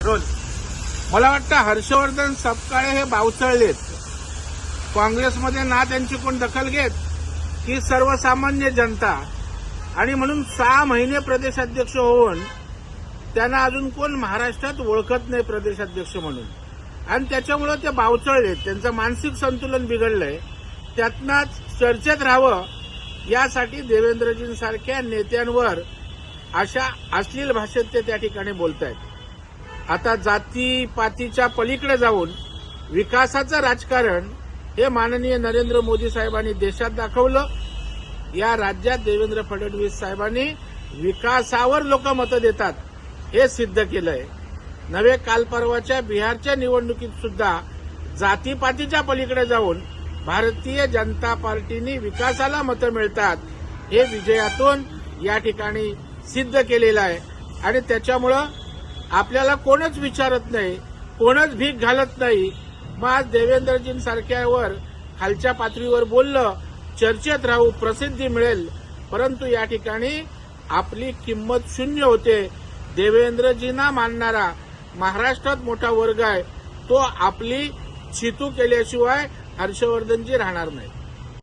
Role मला वाटतं हर्षवर्धन सपकाळे हे बावचळलेत. काँग्रेसमध्ये ना त्यांची कोण दखल घेत की सर्वसामान्य जनता, आणि म्हणून 6 महिने प्रदेशाध्यक्ष होऊन त्यांना अजून कोण महाराष्ट्रात ओळखत नाही प्रदेशाध्यक्ष म्हणून, आणि त्याच्यामुळे ते बावचळलेत. त्यांचं मानसिक संतुलन बिघडलंय. त्यातनंच चर्चेत राहावं यासाठी देवेंद्रजींसारख्या नेत्यांवर अशा अश्लील भाषेत ते त्या ठिकाणी बोलतायत. आता जातीपातीच्या पलीकडे जाऊन विकासाचं राजकारण हे माननीय नरेंद्र मोदी साहेबांनी देशात दाखवलं. या राज्यात देवेंद्र फडणवीस साहेबांनी विकासावर लोक मतं देतात हे सिद्ध केलंय. नवे काल परवाच्या बिहारच्या निवडणुकीत सुद्धा जातीपातीच्या पलीकडे जाऊन भारतीय जनता पार्टीने विकासाला मतं मिळतात हे विजयातून या ठिकाणी सिद्ध केलेलं आहे. आणि त्याच्यामुळं आपल्याला कोणच विचारत नाही, कोणच भीक घालत नाही. मग आज देवेंद्रजींसारख्यावर खालच्या पातळीवर बोललं, चर्चेत राहू, प्रसिद्धी मिळेल, परंतु या ठिकाणी आपली किंमत शून्य होते. देवेंद्रजींना मानणारा महाराष्ट्रात मोठा वर्ग आहे, तो आपली छितू केल्याशिवाय हर्षवर्धनजी राहणार नाही.